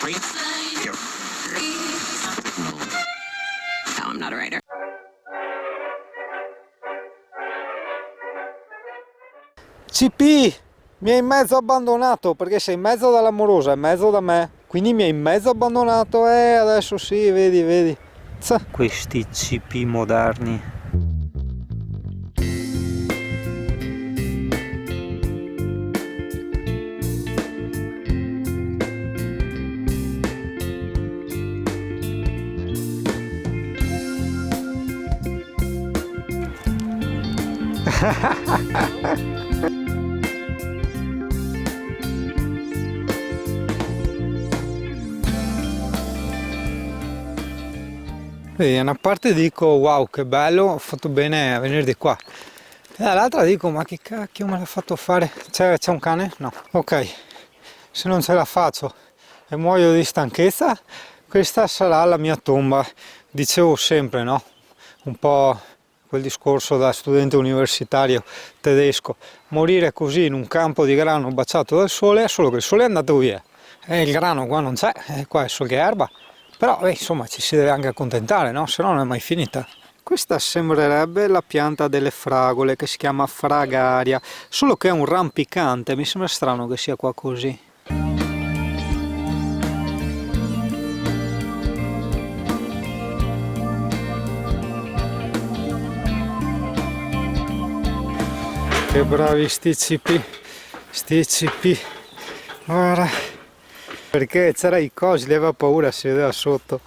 No, I'm not a writer. CP, mi hai in mezzo abbandonato perché sei in mezzo dall'amorosa, in mezzo da me, quindi mi hai in mezzo abbandonato, adesso sì, vedi, vedi. Questi CP moderni. Vedi, da una parte dico wow che bello, ho fatto bene a venire di qua, e dall'altra dico ma che cacchio me l'ha fatto fare? C'è un cane? No. Ok, se non ce la faccio e muoio di stanchezza, questa sarà la mia tomba. Dicevo sempre, no? Un po' quel discorso da studente universitario tedesco, morire così in un campo di grano baciato dal sole, solo che il sole è andato via e il grano qua non c'è, qua è solo che erba. Però insomma ci si deve anche accontentare, no? Se no non è mai finita. Questa sembrerebbe la pianta delle fragole che si chiama fragaria, solo che è un rampicante, mi sembra strano che sia qua così. Che bravi sti CP, guarda. Perché c'era i cosi, aveva paura, si vedeva sotto.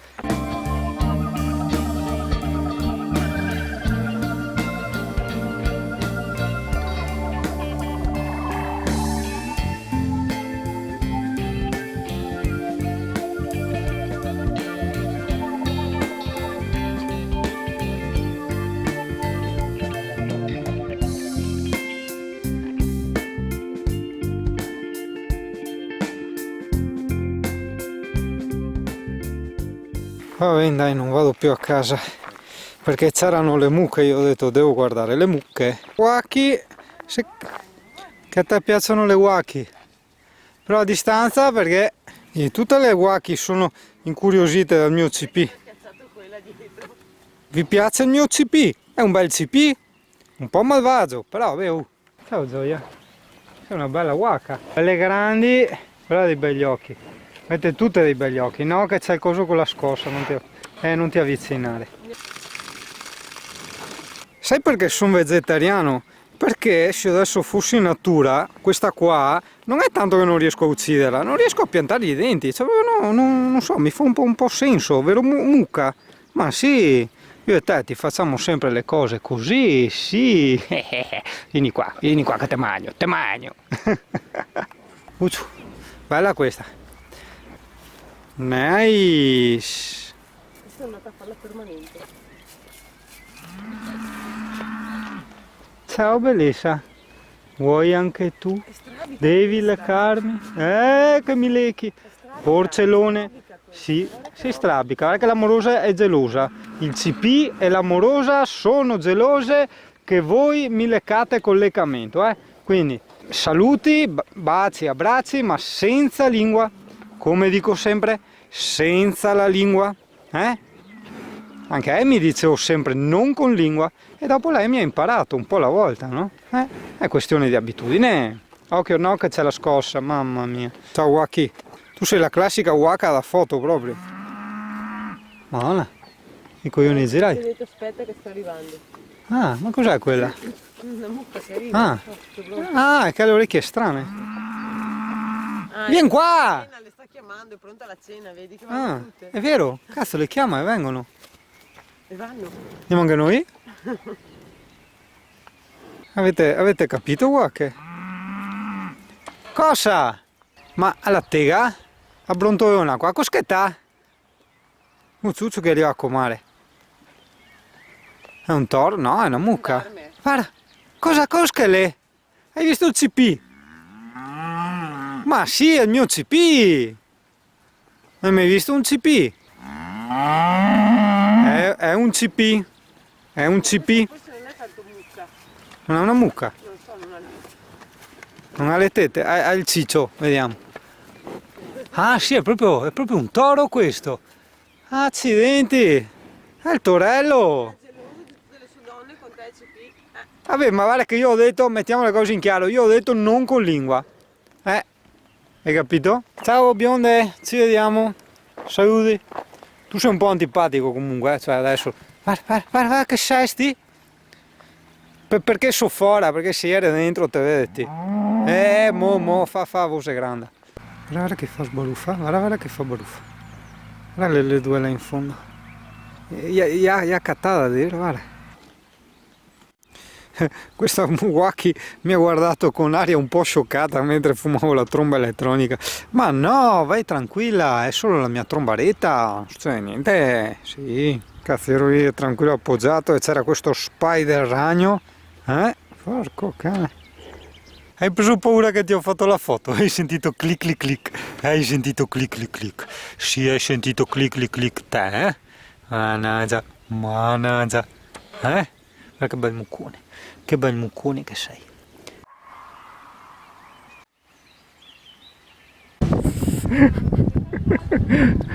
Va bene, dai, non vado più a casa perché c'erano le mucche, io ho detto devo guardare le mucche. Wacky, che a te piacciono le wacky, però a distanza perché tutte le wacky sono incuriosite dal mio CP. Vi piace il mio CP? È un bel CP, un po' malvagio, però vabbè. Ciao Gioia, sei una bella waka. Belle grandi, però ha dei begli occhi. Avete tutte dei begli occhi, no? Che c'è il coso con la scossa, non ti avvicinare. Sai perché sono vegetariano? Perché se adesso fossi in natura, questa qua, non è tanto che non riesco a ucciderla, non riesco a piantargli i denti, cioè, no, non so, mi fa un po' senso, vero mucca? Ma sì, io e te ti facciamo sempre le cose così, sì. Vieni qua che te magno. Ucciu, bella questa. Nice! Questa è una farfalla permanente. Ciao bellezza, vuoi anche tu? Devi leccarmi? Che mi lecchi! Porcellone! Sì, si strabica, guarda che l'amorosa è gelosa. Il CP e l'amorosa sono gelose che voi mi leccate col leccamento, Quindi saluti, baci, abbracci, ma senza lingua. Come dico sempre, senza la lingua, Anche a lei mi dicevo sempre non con lingua e dopo lei mi ha imparato un po' alla volta, no? È questione di abitudine. Occhio no che c'è la scossa, mamma mia. Ciao Waki, tu sei la classica waka da foto proprio. Madonna, i coglioni girai. Ho detto aspetta che sto arrivando. Ah, ma cos'è quella? Una mucca che arriva. È che ha le orecchie strane. Vieni qua! Le sta chiamando, è pronta la cena, vedi che vanno tutte. È vero, cazzo le chiama e vengono. E vanno. Andiamo anche noi? Avete capito qua che? Cosa? Ma alla tega? A brontolona qua, coschetta? Un ciuccio che arriva a comare. È un toro? No, è una mucca. Guarda, cosa lei? Hai visto il CP? Ma sì, è il mio CP! Hai mai visto un CP? È un CP. È un CP. Questo non è tanto mucca. Non è una mucca? Non so, non ha le... Non ha le tette, ha il ciccio, vediamo. Ah sì, è proprio un toro questo. Accidenti! È il torello! È geloso di tutte le sue donne con te c'è qui. Vabbè, ma guarda che io ho detto, mettiamo le cose in chiaro, io ho detto non con lingua. Hai capito? Ciao bionde, ci vediamo. Saluti. Tu sei un po' antipatico comunque, cioè adesso. Guarda che sei sti? Perché so fuori? Perché se eri dentro te vedi. Fa voce grande. Guarda che fa sbaruffa, guarda che fa baruffa. Guarda le due là in fondo. Ya cattata a dire, guarda. Questa Muwaki mi ha guardato con aria un po' scioccata mentre fumavo la tromba elettronica. Ma no, vai tranquilla, è solo la mia trombaretta, cioè niente, sì, cazzo ero lì tranquillo appoggiato e c'era questo spider ragno, porco cane. Hai preso paura che ti ho fatto la foto? Hai sentito clic clic clic? Hai sentito clic clic clic? Sì, hai sentito clic clic clic te, eh? Mannaggia, guarda che bel muccone che sei.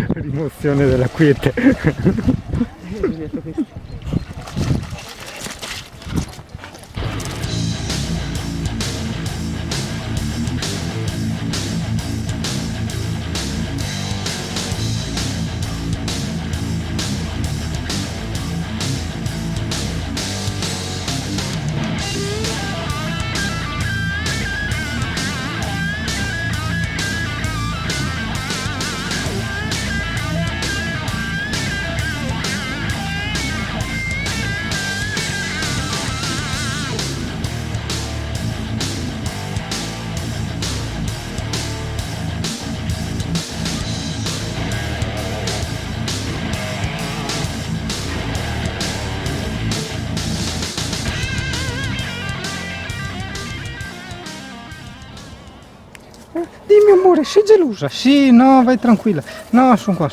Rimozione della quiete. Dimmi amore, sei gelosa? Sì, no, vai tranquilla. No, sono qua.